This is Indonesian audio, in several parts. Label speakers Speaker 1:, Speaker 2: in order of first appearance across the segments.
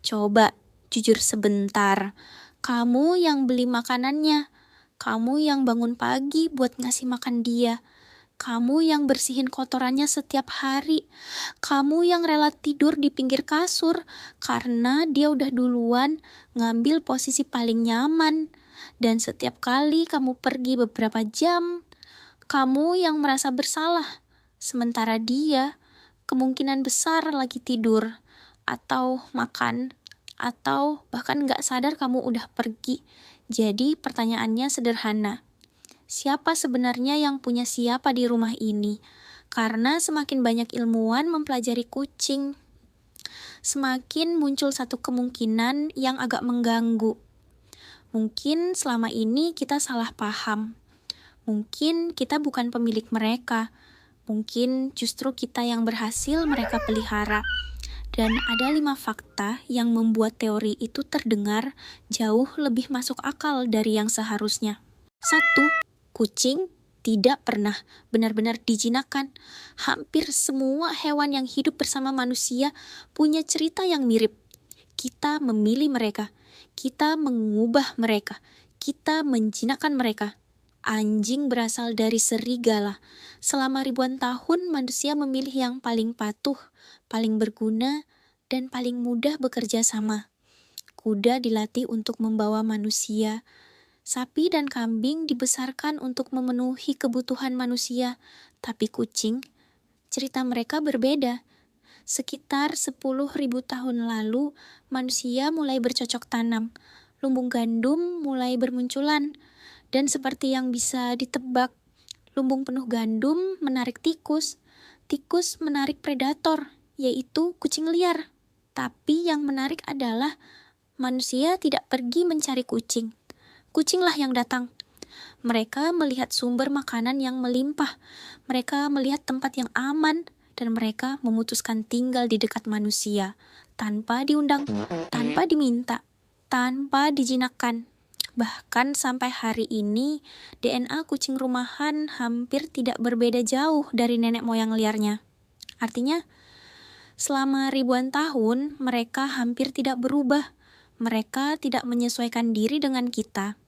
Speaker 1: Coba jujur sebentar. Kamu yang beli makanannya. Kamu yang bangun pagi buat ngasih makan dia. Kamu yang bersihin kotorannya setiap hari. Kamu yang rela tidur di pinggir kasur karena dia udah duluan ngambil posisi paling nyaman. Dan setiap kali kamu pergi beberapa jam, kamu yang merasa bersalah. Sementara dia kemungkinan besar lagi tidur atau makan atau bahkan gak sadar kamu udah pergi. Jadi pertanyaannya sederhana. Siapa sebenarnya yang punya siapa di rumah ini? Karena semakin banyak ilmuwan mempelajari kucing, semakin muncul satu kemungkinan yang agak mengganggu. Mungkin selama ini kita salah paham. Mungkin kita bukan pemilik mereka. Mungkin justru kita yang berhasil mereka pelihara. Dan ada 5 fakta yang membuat teori itu terdengar jauh lebih masuk akal dari yang seharusnya. 1. Kucing tidak pernah benar-benar dijinakkan. Hampir semua hewan yang hidup bersama manusia punya cerita yang mirip. Kita memilih mereka, kita mengubah mereka, kita menjinakkan mereka. Anjing berasal dari serigala. Selama ribuan tahun manusia memilih yang paling patuh, paling berguna, dan paling mudah bekerja sama. Kuda dilatih untuk membawa manusia. Sapi dan kambing dibesarkan untuk memenuhi kebutuhan manusia, tapi kucing, cerita mereka berbeda. Sekitar 10.000 tahun lalu, manusia mulai bercocok tanam. Lumbung gandum mulai bermunculan, dan seperti yang bisa ditebak, lumbung penuh gandum menarik tikus. Tikus menarik predator, yaitu kucing liar. Tapi yang menarik adalah manusia tidak pergi mencari kucing. Kucinglah yang datang. Mereka melihat sumber makanan yang melimpah. Mereka melihat tempat yang aman. Dan mereka memutuskan tinggal di dekat manusia. Tanpa diundang, tanpa diminta, tanpa dijinakkan. Bahkan sampai hari ini, DNA kucing rumahan hampir tidak berbeda jauh dari nenek moyang liarnya. Artinya, selama ribuan tahun, mereka hampir tidak berubah. Mereka tidak menyesuaikan diri dengan kita.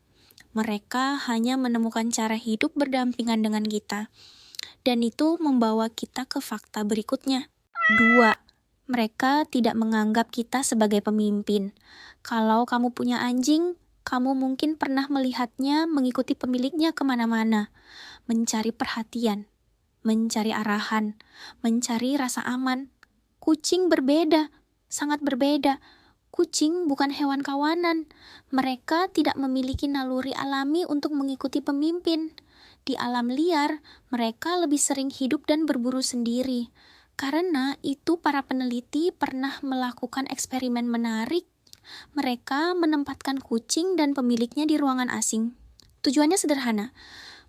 Speaker 1: Mereka hanya menemukan cara hidup berdampingan dengan kita. Dan itu membawa kita ke fakta berikutnya. 2. Mereka tidak menganggap kita sebagai pemimpin. Kalau kamu punya anjing, kamu mungkin pernah melihatnya mengikuti pemiliknya kemana-mana. Mencari perhatian, mencari arahan, mencari rasa aman. Kucing berbeda, sangat berbeda. Kucing bukan hewan kawanan. Mereka tidak memiliki naluri alami untuk mengikuti pemimpin. Di alam liar, mereka lebih sering hidup dan berburu sendiri. Karena itu para peneliti pernah melakukan eksperimen menarik. Mereka menempatkan kucing dan pemiliknya di ruangan asing. Tujuannya sederhana.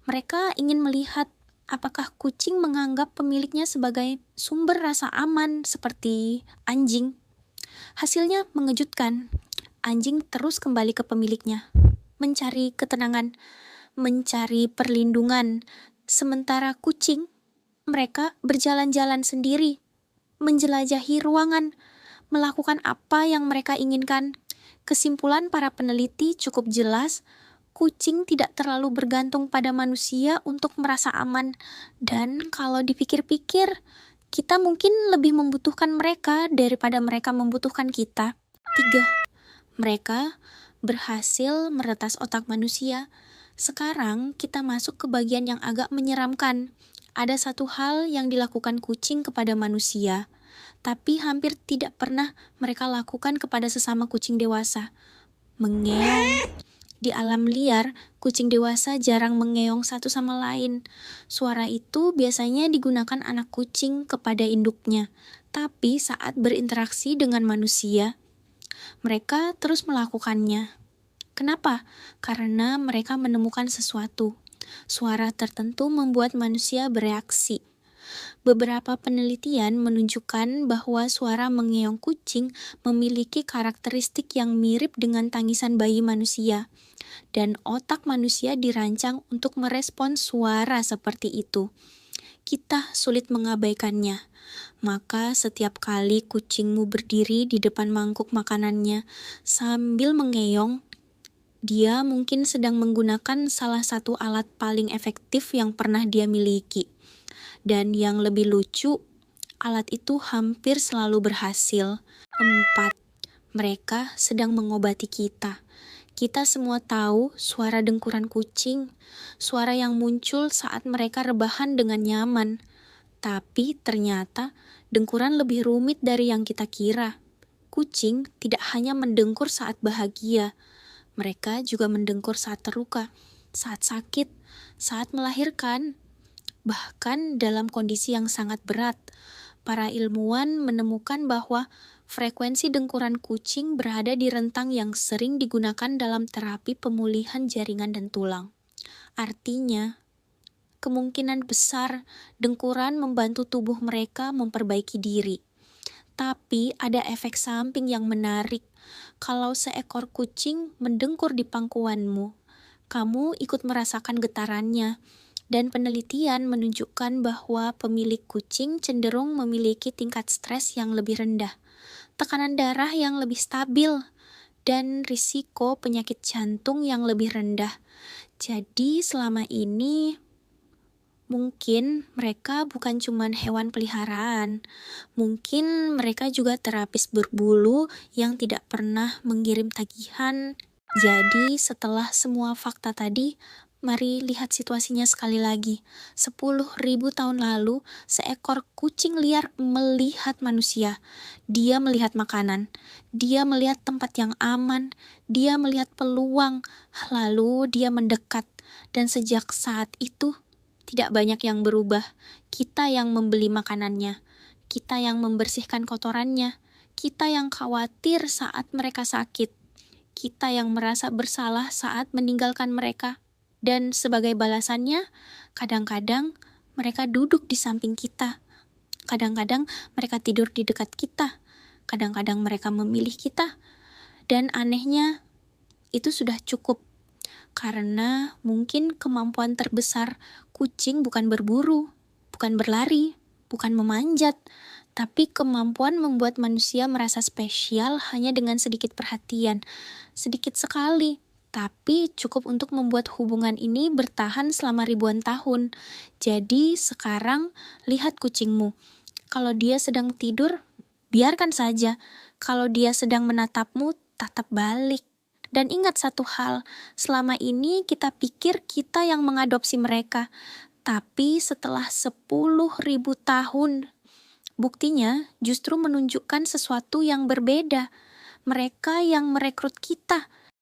Speaker 1: Mereka ingin melihat apakah kucing menganggap pemiliknya sebagai sumber rasa aman seperti anjing. Hasilnya mengejutkan. Anjing terus kembali ke pemiliknya, mencari ketenangan, mencari perlindungan. Sementara kucing, mereka berjalan-jalan sendiri, menjelajahi ruangan, melakukan apa yang mereka inginkan. Kesimpulan para peneliti cukup jelas, kucing tidak terlalu bergantung pada manusia untuk merasa aman. Dan kalau dipikir-pikir, kita mungkin lebih membutuhkan mereka daripada mereka membutuhkan kita. 3. Mereka berhasil meretas otak manusia. Sekarang kita masuk ke bagian yang agak menyeramkan. Ada satu hal yang dilakukan kucing kepada manusia, tapi hampir tidak pernah mereka lakukan kepada sesama kucing dewasa. Mengeong. Di alam liar, kucing dewasa jarang mengeong satu sama lain. Suara itu biasanya digunakan anak kucing kepada induknya. Tapi saat berinteraksi dengan manusia, mereka terus melakukannya. Kenapa? Karena mereka menemukan sesuatu. Suara tertentu membuat manusia bereaksi. Beberapa penelitian menunjukkan bahwa suara mengeong kucing memiliki karakteristik yang mirip dengan tangisan bayi manusia. Dan otak manusia dirancang untuk merespons suara seperti itu. kita sulit mengabaikannya. Maka setiap kali kucingmu berdiri di depan mangkuk makanannya sambil mengeyong, dia mungkin sedang menggunakan salah satu alat paling efektif yang pernah dia miliki. Dan yang lebih lucu, alat itu hampir selalu berhasil. 4. Mereka sedang mengobati kita. Kita semua tahu suara dengkuran kucing, suara yang muncul saat mereka rebahan dengan nyaman. Tapi ternyata dengkuran lebih rumit dari yang kita kira. Kucing tidak hanya mendengkur saat bahagia, mereka juga mendengkur saat terluka, saat sakit, saat melahirkan. Bahkan dalam kondisi yang sangat berat, para ilmuwan menemukan bahwa frekuensi dengkuran kucing berada di rentang yang sering digunakan dalam terapi pemulihan jaringan dan tulang. Artinya, kemungkinan besar dengkuran membantu tubuh mereka memperbaiki diri. Tapi ada efek samping yang menarik. Kalau seekor kucing mendengkur di pangkuanmu, kamu ikut merasakan getarannya. Dan penelitian menunjukkan bahwa pemilik kucing cenderung memiliki tingkat stres yang lebih rendah, tekanan darah yang lebih stabil, dan risiko penyakit jantung yang lebih rendah. Jadi selama ini mungkin mereka bukan cuma hewan peliharaan. Mungkin mereka juga terapis berbulu yang tidak pernah mengirim tagihan. Jadi setelah semua fakta tadi, mari lihat situasinya sekali lagi. 10.000 tahun lalu, seekor kucing liar melihat manusia. Dia melihat makanan. Dia melihat tempat yang aman. Dia melihat peluang. Lalu dia mendekat. Dan sejak saat itu, tidak banyak yang berubah. Kita yang membeli makanannya. Kita yang membersihkan kotorannya. Kita yang khawatir saat mereka sakit. Kita yang merasa bersalah saat meninggalkan mereka. Dan sebagai balasannya, kadang-kadang mereka duduk di samping kita. Kadang-kadang mereka tidur di dekat kita. Kadang-kadang mereka memilih kita. Dan anehnya, itu sudah cukup. Karena mungkin kemampuan terbesar kucing bukan berburu, bukan berlari, bukan memanjat, tapi kemampuan membuat manusia merasa spesial hanya dengan sedikit perhatian. Sedikit sekali. Tapi cukup untuk membuat hubungan ini bertahan selama ribuan tahun. Jadi sekarang lihat kucingmu. Kalau dia sedang tidur, biarkan saja. Kalau dia sedang menatapmu, tatap balik. Dan ingat satu hal, selama ini kita pikir kita yang mengadopsi mereka. Tapi setelah 10.000 tahun, buktinya justru menunjukkan sesuatu yang berbeda. Mereka yang merekrut kita.